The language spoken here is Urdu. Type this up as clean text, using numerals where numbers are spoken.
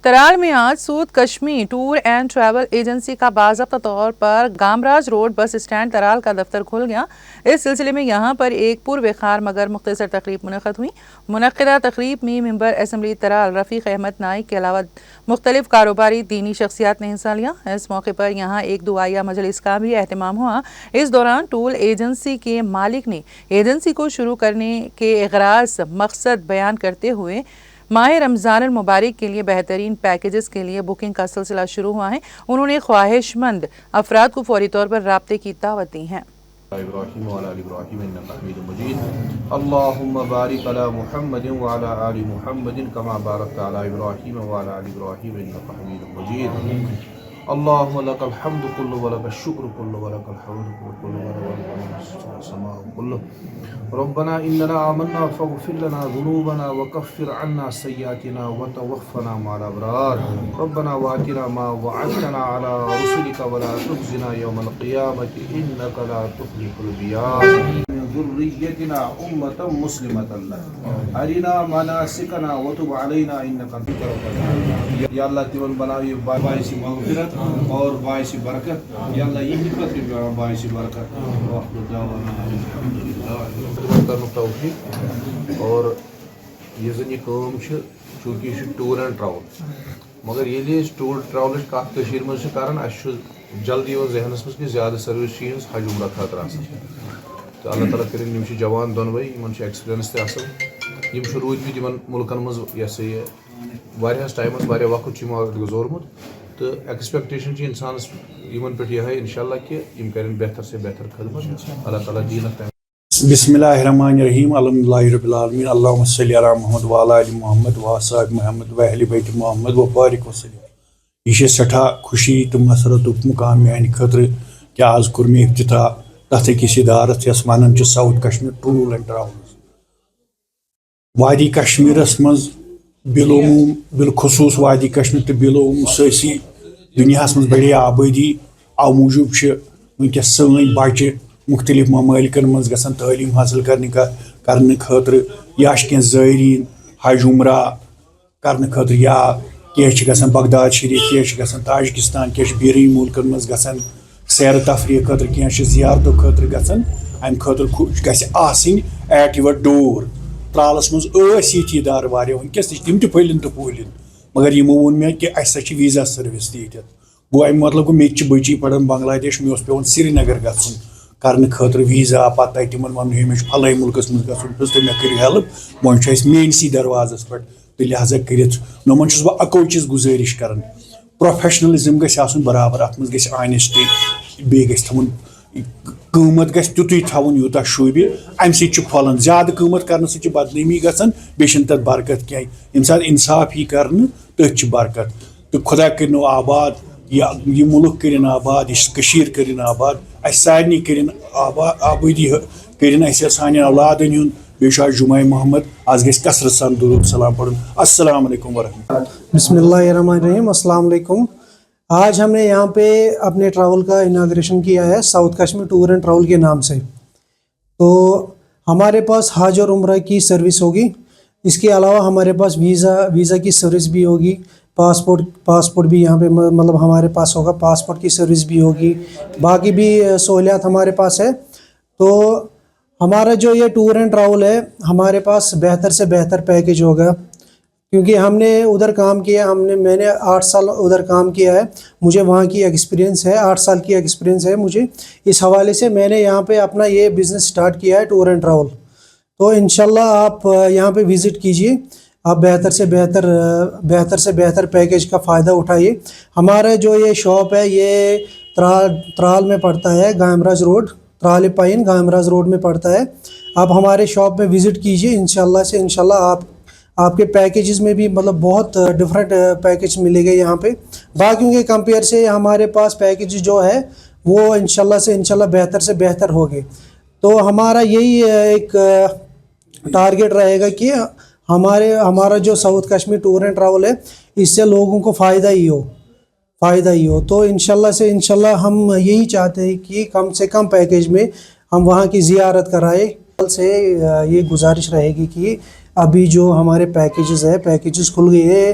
ترال میں آج سود کشمی ٹور اینڈ ٹریول ایجنسی کا باضابطہ طور پر گامراج روڈ بس اسٹینڈ ترال کا دفتر کھل گیا۔ اس سلسلے میں یہاں پر ایک پروقار مگر مختصر تقریب منعقد ہوئی۔ منعقدہ تقریب میں ممبر اسمبلی ترال رفیق احمد نائک کے علاوہ مختلف کاروباری دینی شخصیات نے حصہ لیا۔ اس موقع پر یہاں ایک دعائیہ مجلس کا بھی اہتمام ہوا۔ اس دوران ٹور ایجنسی کے مالک نے ایجنسی کو شروع کرنے کے غرض مقصد بیان کرتے ہوئے ماہ رمضان المبارک کے لیے بہترین پیکیجز کے لیے بکنگ کا سلسلہ شروع ہوا ہے۔ انہوں نے خواہش مند افراد کو فوری طور پر رابطے کی دعوت دی ہے۔ ابراہیم وعلی آل ابراہیم انک حمید مجید اللہم بارک علی محمد وعلی آل محمد کما بارکت علی ابراہیم وعلی آل ابراہیم انک حمید مجید اللہم لک الحمد کل ولک الشکر کل ولک الحمد کل ولک السماء کل ربنا اننا آمنا فاغفر لنا ذنوبنا وکفر عنا سیئاتنا وتوفنا مع الابرار ربنا وآتنا ما وعدتنا على رسلك ولا تخزنا يوم القيامة انك لا تخلف الميعاد ذریتنا امة مسلمة لك ارنا مناسکنا وتب علینا انک انت التواب الرحیم۔ یا اللہ تمن بناو باعث مغفرت اور باعث برکت، یا اللہ یہی خاطر باعث برکت وآخر دعوانا الحمدللہ توفیق۔ اور یہ زن یہ کام چونکہ یہ ٹور اینڈ ٹریول، مگر ییٚلہِ أسۍ ٹور ٹریولٕچ کتھ کٔشیٖرِ منٛز چھِ کران اَسہِ چھُ جلدی یِوان ذہنس منٛز کہِ زیادٕ سٔروِس چھِ یِہٕنٛز حج عمرہ خٲطرٕ آسان تہٕ اللہ تعالیٰ کٔرِنۍ یِم چھِ جوان دۄنوَے یِمن چھِ ایٚکسپیٖریَنس تہِ اَصٕل، یِم چھِ روٗدۍمٕتۍ یِمن مُلکن منٛز یہِ ہسا یہِ واریاہس ٹایمس واریاہ وقت چھُ یِمو اتھ گُزورمُت تہٕ ایٚکسپیکٹیشن چھِ اِنسانس یِمن پٮ۪ٹھ یِہے انشاء اللہ کہِ یِم کرن بہتر سے بہتر خدمت، اللہ تعالیٰ دیٖنکھ تَمہِ۔ بسم اللہ الرحمن الرحیم الحمدللہ رب العالمین اللہم صلی علی محمد وعلی آل محمد وصحبہ محمد واہل بیت محمد وبارک وسلم۔ یہ سٹھا خوشی تو مسرت مقام میانہ خاطر کہ آز کور مےٚ افتتاح تتھ أکِس ادارس یس ونان چھِ south Kashmir tour and travels. وادی کشمیرس مز بالعموم بالخصوص وادی کشمیر تو بالعموم سٲرسٕے دنیاہس مز بڑے آبادی، او موجوب ونکس سٲنۍ بچہ مختلف ممالکن مز گژھان تعلیم حاصل کرنے خاطر یا کینٛہہ زائرین حج عمرہ کرنے خاطر یا کینٛہہ گژھان بغداد شریف، کینٛہہ گژھان تاجکستان، کینٛہہ بیرون ملکن مز گژھان سیر تفریح خاطر، کینٛہہ زیارتو خاطر گژھان۔ امہ خاطر گژھِ آسٕنۍ ایٹ یور ڈور۔ ترالس مز یِتھۍ ادارٕ واریاہ ونکس تم تہِ پھٔلِن تہٕ پھوٗلِن، مگر یِمو ووٚن مےٚ کہ اَسہِ چھِ ویٖزا سٔروِس تہِ ییٚتٮ۪تھ۔ گوٚو اَمہِ مطلب گوٚو مےٚ تہِ چھِ بٔچی پران بنگلہ دیش، مےٚ اوس پیٚوان سرینگر گژھُن کرنے خاطر ویٖزا، پتہٕ تتہِ تِمن ونُن ہے مےٚ چھُ فلٲنۍ مُلکس منٛز گژھُن تہٕ مےٚ کٔرِو ہیلپ۔ وۄنۍ چھُ اَسہِ میٛٲنسٕے دروازس پٮ۪ٹھ تہٕ لہٰذا کٔرِتھ یِمن چھُس بہٕ اکوے چیٖز گُزٲرِش کران، پروفیشنلزم گژھِ آسُن برابر، اتھ منٛز گژھِ آنیسٹی، بیٚیہِ گژھِ تھاوُن قۭمت گژھِ تیُتُے تھاوُن یوٗتاہ شوٗبہِ، امہِ سۭتۍ چھُ پھۄلان۔ زیادٕ قۭمت کرنہٕ سۭتۍ چھِ بدنٲمی گژھان، بیٚیہِ چھِنہٕ تتھ برکت کینٛہہ۔ ییٚمہِ ساتہٕ انصاف یی کرنہٕ تٔتھۍ چھِ برکت تہٕ خۄدا کٔرِنو آباد، یہِ مُلک کٔرِنۍ آباد، یہِ کٔشیٖر کٔرِنۍ آباد، اَسہِ سارنٕے کٔرِنۍ آبٲدی کٔرِنۍ اَسہِ سانٮ۪ن اولادن ہُنٛد۔ بیٚیہِ چھُ آز جمعہ محمد، آز گژھِ کثرت سان درود سلام پڑھُن۔ السلام علیکم ورحمۃ اللہ۔ بسم اللہ الرحمن الرحیم، السلام علیکم۔ آج ہم نے یہاں پہ اپنے ٹریول کا اناگریشن کیا ہے south Kashmir tour and travel کے نام سے۔ تو ہمارے پاس حج اور عمرہ کی سروس ہوگی، اس کے علاوہ ہمارے پاس ویزا کی سروس بھی ہوگی، پاسپورٹ بھی یہاں پہ مطلب ہمارے پاس ہوگا، پاسپورٹ کی سروس بھی ہوگی، باقی بھی سہولیات ہمارے پاس ہے۔ تو ہمارا جو یہ ٹور اینڈ ٹریول ہے ہمارے پاس بہتر سے بہتر پیکیج ہوگا، کیونکہ ہم نے ادھر کام کیا، میں نے 8 سال ادھر کام کیا ہے، مجھے وہاں کی ایکسپیرینس ہے، 8 سال کی ایکسپیرینس ہے مجھے، اس حوالے سے میں نے یہاں پہ اپنا یہ بزنس سٹارٹ کیا ہے ٹور اینڈ ٹریول۔ تو انشاءاللہ آپ یہاں پہ وزٹ کیجئے، آپ بہتر سے بہتر پیکیج کا فائدہ اٹھائیے۔ ہمارا جو یہ شاپ ہے یہ ترال میں پڑتا ہے، گامراج روڈ، ترال پائن گامراج روڈ میں پڑتا ہے۔ آپ ہمارے شاپ میں وزٹ کیجئے، انشاءاللہ آپ کے پیکیجز میں بھی مطلب بہت ڈفرینٹ پیکیج ملے گا یہاں پہ، باقیوں کے کمپیئر سے ہمارے پاس پیکیج جو ہے وہ انشاءاللہ بہتر سے بہتر ہوگے۔ تو ہمارا یہی ایک ٹارگیٹ رہے گا کہ ہمارا جو south Kashmir tour and travel ہے اس سے لوگوں کو فائدہ ہی ہو۔ تو انشاءاللہ ہم یہی چاہتے ہیں کہ کم سے کم پیکیج میں ہم وہاں کی زیارت کرائے۔ سے یہ گزارش رہے گی کہ ابھی جو ہمارے پیکیجز کھل گئے ہیں